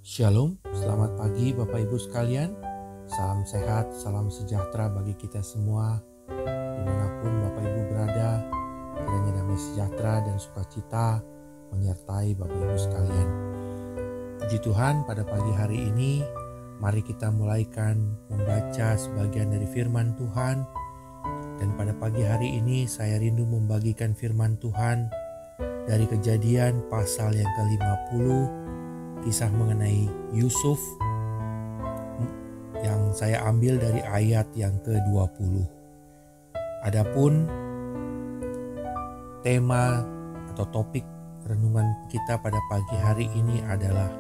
Shalom, selamat pagi Bapak Ibu sekalian. Salam sehat, salam sejahtera bagi kita semua. Dimanapun Bapak Ibu berada, kiranya damai sejahtera dan sukacita menyertai Bapak Ibu sekalian. Puji Tuhan, pada pagi hari ini, mari kita mulaikan membaca sebagian dari firman Tuhan. Dan pada pagi hari ini saya rindu membagikan firman Tuhan dari Kejadian pasal yang ke-50, kisah mengenai Yusuf yang saya ambil dari ayat yang ke-20. Adapun tema atau topik renungan kita pada pagi hari ini adalah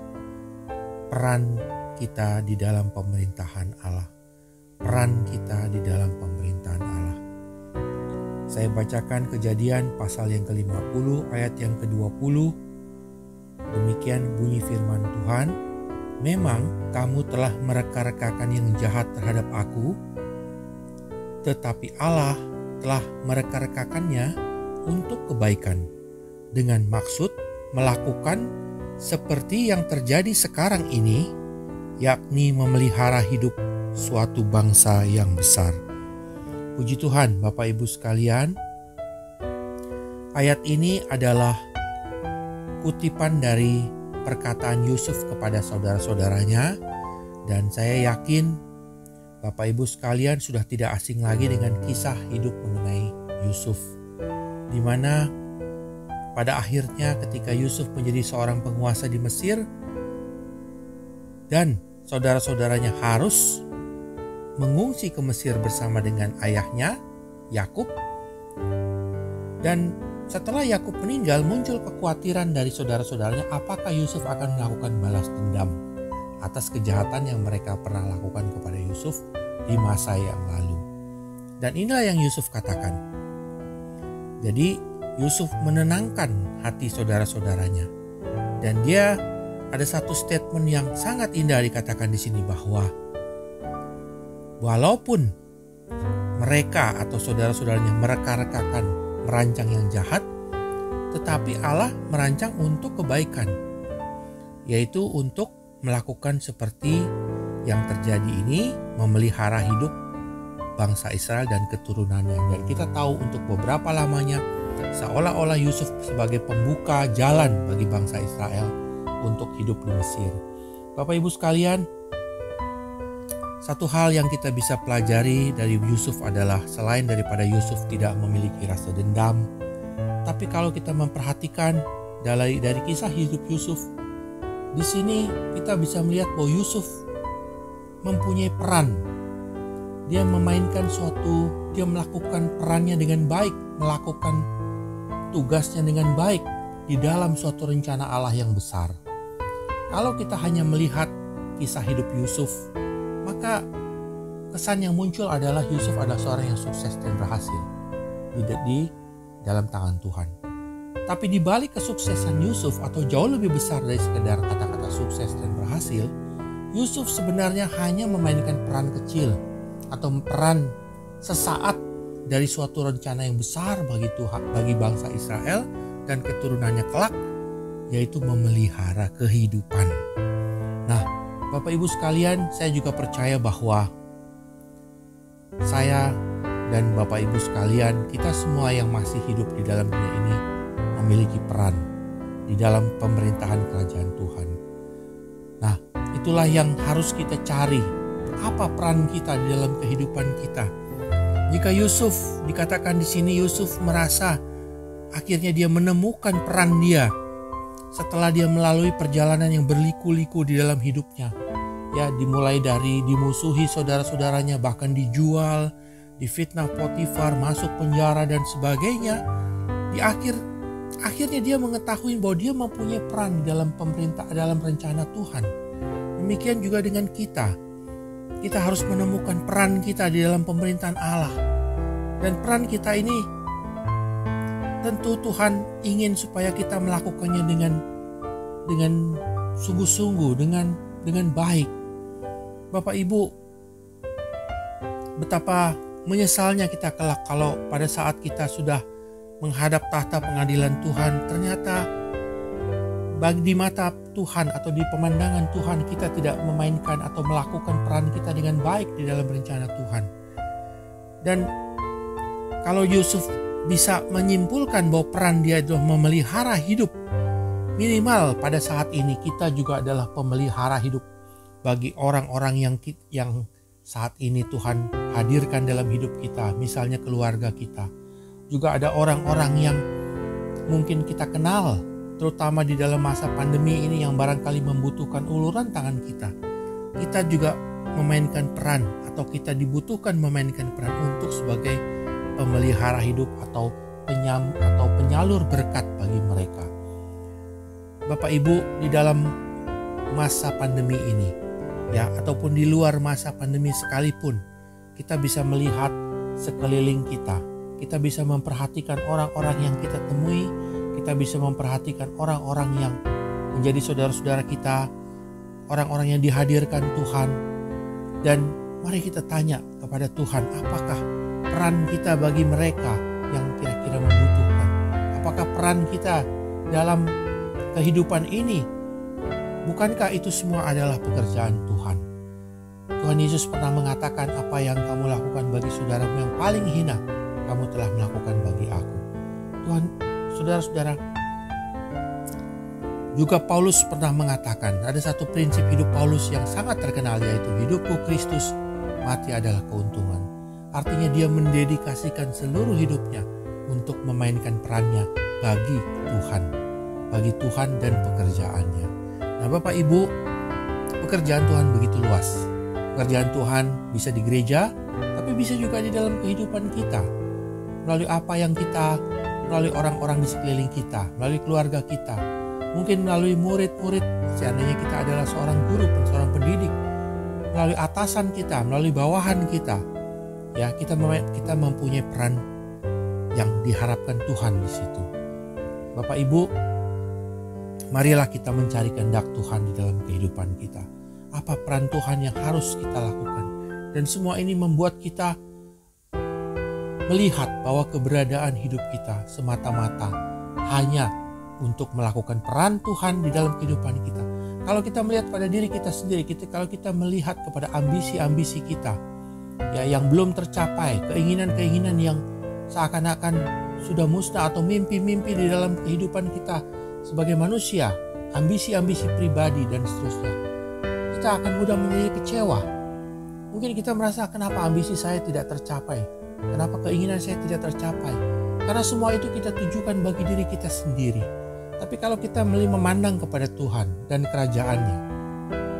peran kita di dalam pemerintahan Allah. Peran kita di dalam pemerintahan Allah. Saya bacakan Kejadian pasal yang ke-50 ayat yang ke-20. Demikian bunyi firman Tuhan, memang kamu telah mereka-rekakan yang jahat terhadap aku, tetapi Allah telah mereka-rekakannya untuk kebaikan, dengan maksud melakukan seperti yang terjadi sekarang ini, yakni memelihara hidup suatu bangsa yang besar. Puji Tuhan, Bapak Ibu sekalian, ayat ini adalah kutipan dari perkataan Yusuf kepada saudara-saudaranya, dan saya yakin Bapak Ibu sekalian sudah tidak asing lagi dengan kisah hidup mengenai Yusuf, di mana pada akhirnya ketika Yusuf menjadi seorang penguasa di Mesir dan saudara-saudaranya harus mengungsi ke Mesir bersama dengan ayahnya Yakub, dan setelah Yakub meninggal, muncul kekhawatiran dari saudara-saudaranya apakah Yusuf akan melakukan balas dendam atas kejahatan yang mereka pernah lakukan kepada Yusuf di masa yang lalu. Dan inilah yang Yusuf katakan. Jadi Yusuf menenangkan hati saudara-saudaranya. Dan dia ada satu statement yang sangat indah dikatakan di sini, bahwa walaupun mereka atau saudara-saudaranya mereka-rekakan merancang yang jahat, tetapi Allah merancang untuk kebaikan, yaitu untuk melakukan seperti yang terjadi ini, memelihara hidup bangsa Israel dan keturunannya. Dan kita tahu untuk beberapa lamanya seolah-olah Yusuf sebagai pembuka jalan bagi bangsa Israel untuk hidup di Mesir. Bapak Ibu sekalian, satu hal yang kita bisa pelajari dari Yusuf adalah selain daripada Yusuf tidak memiliki rasa dendam, tapi kalau kita memperhatikan dari kisah hidup Yusuf, di sini kita bisa melihat bahwa Yusuf mempunyai peran. Dia memainkan dia melakukan perannya dengan baik, melakukan tugasnya dengan baik di dalam suatu rencana Allah yang besar. Kalau kita hanya melihat kisah hidup Yusuf, maka kesan yang muncul adalah Yusuf adalah seorang yang sukses dan berhasil di dalam tangan Tuhan. Tapi di balik kesuksesan Yusuf, atau jauh lebih besar dari sekedar kata-kata sukses dan berhasil, Yusuf sebenarnya hanya memainkan peran kecil atau peran sesaat dari suatu rencana yang besar bagi Tuhan, bagi bangsa Israel dan keturunannya kelak, yaitu memelihara kehidupan. Nah, Bapak Ibu sekalian, saya juga percaya bahwa saya dan Bapak Ibu sekalian, kita semua yang masih hidup di dalam dunia ini memiliki peran di dalam pemerintahan kerajaan Tuhan. Nah, itulah yang harus kita cari. Apa peran kita di dalam kehidupan kita? Jika Yusuf, dikatakan di sini Yusuf merasa akhirnya dia menemukan peran dia setelah dia melalui perjalanan yang berliku-liku di dalam hidupnya. Ya, dimulai dari dimusuhi saudara-saudaranya, bahkan dijual, difitnah Potifar, masuk penjara dan sebagainya. Di akhirnya dia mengetahui bahwa dia mempunyai peran dalam dalam rencana Tuhan. Demikian juga dengan kita. Kita harus menemukan peran kita di dalam pemerintahan Allah. Dan peran kita ini tentu Tuhan ingin supaya kita melakukannya dengan sungguh-sungguh, dengan baik. Bapak Ibu, betapa menyesalnya kita kelak kalau pada saat kita sudah menghadap tahta pengadilan Tuhan, ternyata bagi di mata Tuhan atau di pemandangan Tuhan kita tidak memainkan atau melakukan peran kita dengan baik di dalam rencana Tuhan. Dan kalau Yusuf bisa menyimpulkan bahwa peran dia adalah memelihara hidup, minimal pada saat ini kita juga adalah pemelihara hidup bagi orang-orang yang saat ini Tuhan hadirkan dalam hidup kita, misalnya keluarga kita. Juga ada orang-orang yang mungkin kita kenal, terutama di dalam masa pandemi ini yang barangkali membutuhkan uluran tangan kita. Kita juga memainkan peran atau kita dibutuhkan memainkan peran untuk sebagai pemelihara hidup atau penyalur berkat bagi mereka. Bapak Ibu, di dalam masa pandemi ini ya, ataupun di luar masa pandemi sekalipun, kita bisa melihat sekeliling kita. Kita bisa memperhatikan orang-orang yang kita temui, kita bisa memperhatikan orang-orang yang menjadi saudara-saudara kita, orang-orang yang dihadirkan Tuhan. Dan mari kita tanya kepada Tuhan, apakah peran kita bagi mereka yang kira-kira membutuhkan? Apakah peran kita dalam kehidupan ini, bukankah itu semua adalah pekerjaan Tuhan? Tuhan Yesus pernah mengatakan, apa yang kamu lakukan bagi saudaramu yang paling hina, kamu telah melakukan bagi aku. Tuhan, saudara-saudara, juga Paulus pernah mengatakan, ada satu prinsip hidup Paulus yang sangat terkenal, yaitu hidupku Kristus, mati adalah keuntungan. Artinya dia mendedikasikan seluruh hidupnya untuk memainkan perannya bagi Tuhan dan pekerjaannya. Nah Bapak Ibu, pekerjaan Tuhan begitu luas. Pekerjaan Tuhan bisa di gereja, tapi bisa juga di dalam kehidupan kita. Melalui apa yang kita, melalui orang-orang di sekeliling kita, melalui keluarga kita. Mungkin melalui murid-murid, seandainya kita adalah seorang guru, seorang pendidik. Melalui atasan kita, melalui bawahan kita. Ya, kita mempunyai peran yang diharapkan Tuhan di situ. Bapak Ibu, marilah kita mencari kehendak Tuhan di dalam kehidupan kita. Apa peran Tuhan yang harus kita lakukan? Dan semua ini membuat kita melihat bahwa keberadaan hidup kita semata-mata hanya untuk melakukan peran Tuhan di dalam kehidupan kita. Kalau kita melihat pada diri kita sendiri, kalau kita melihat kepada ambisi-ambisi kita ya, yang belum tercapai, keinginan-keinginan yang seakan-akan sudah musnah atau mimpi-mimpi di dalam kehidupan kita sebagai manusia, ambisi-ambisi pribadi dan seterusnya, kita akan mudah menjadi kecewa. Mungkin kita merasa, kenapa ambisi saya tidak tercapai? Kenapa keinginan saya tidak tercapai? Karena semua itu kita tujukan bagi diri kita sendiri. Tapi kalau kita memandang kepada Tuhan dan kerajaannya,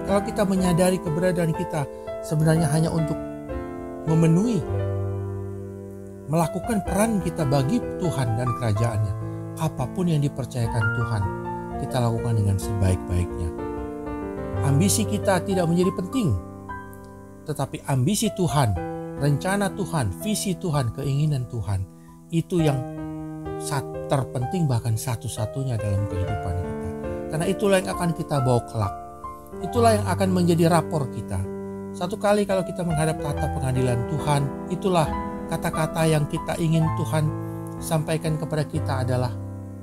kalau kita menyadari keberadaan kita sebenarnya hanya untuk memenuhi, melakukan peran kita bagi Tuhan dan kerajaannya, apapun yang dipercayakan Tuhan, kita lakukan dengan sebaik-baiknya. Ambisi kita tidak menjadi penting, tetapi ambisi Tuhan, rencana Tuhan, visi Tuhan, keinginan Tuhan, itu yang terpenting, bahkan satu-satunya dalam kehidupan kita. Karena itulah yang akan kita bawa kelak. Itulah yang akan menjadi rapor kita. Satu kali kalau kita menghadap tahta pengadilan Tuhan, itulah kata-kata yang kita ingin Tuhan sampaikan kepada kita adalah,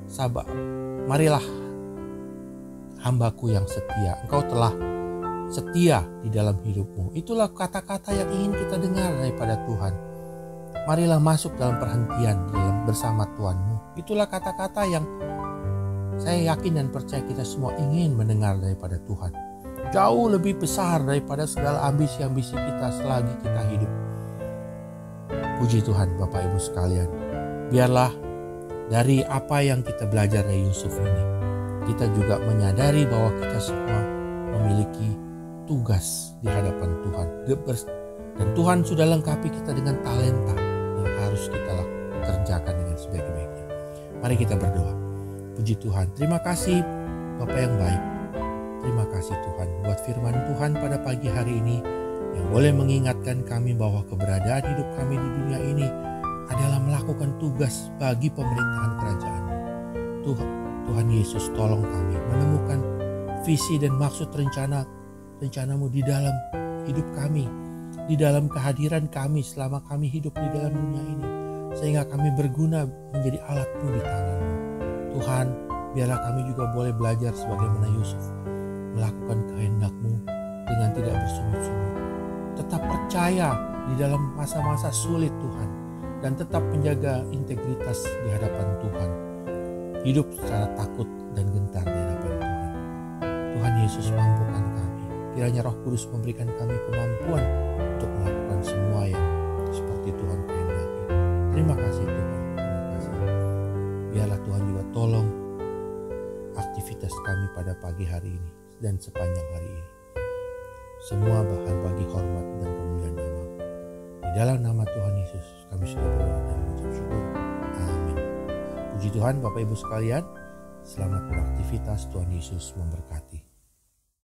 sabar, marilah hambaku yang setia, engkau telah setia di dalam hidupmu. Itulah kata-kata yang ingin kita dengar daripada Tuhan. Marilah masuk dalam perhentian bersama Tuhanmu. Itulah kata-kata yang saya yakin dan percaya kita semua ingin mendengar daripada Tuhan. Jauh lebih besar daripada segala ambisi-ambisi kita selagi kita hidup. Puji Tuhan Bapak Ibu sekalian. Biarlah dari apa yang kita belajar dari Yusuf ini, kita juga menyadari bahwa kita semua memiliki tugas di hadapan Tuhan. Dan Tuhan sudah lengkapi kita dengan talenta yang harus kita kerjakan dengan sebaik-baiknya. Mari kita berdoa. Puji Tuhan, terima kasih Bapa yang baik. Terima kasih Tuhan buat firman Tuhan pada pagi hari ini yang boleh mengingatkan kami bahwa keberadaan hidup kami di dunia ini adalah melakukan tugas bagi pemerintahan kerajaan. Tuhan Yesus, tolong kami menemukan visi dan maksud rencanamu di dalam hidup kami, di dalam kehadiran kami selama kami hidup di dalam dunia ini, sehingga kami berguna menjadi alat-Mu di tangan-Mu. Tuhan, Biarlah kami juga boleh belajar sebagaimana Yusuf, melakukan kehendak-Mu dengan tidak bersungut-sungut. Tetap percaya di dalam masa-masa sulit Tuhan, dan tetap menjaga integritas di hadapan Tuhan. Hidup secara takut dan gentar di hadapan Tuhan. Tuhan Yesus, mampukan kami. Kiranya Roh Kudus memberikan kami kemampuan untuk melakukan semua yang seperti Tuhan kehendaki. Terima kasih Tuhan. Terima kasih. Biarlah Tuhan juga tolong aktivitas kami pada pagi hari ini dan sepanjang hari ini. Semua bahkan bagi hormat dan kemuliaan nama. Di dalam nama Tuhan Yesus kami sudah berdoa dan mengucap syukur. Amin. Puji Tuhan Bapak Ibu sekalian. Selamat beraktivitas. Tuhan Yesus memberkati.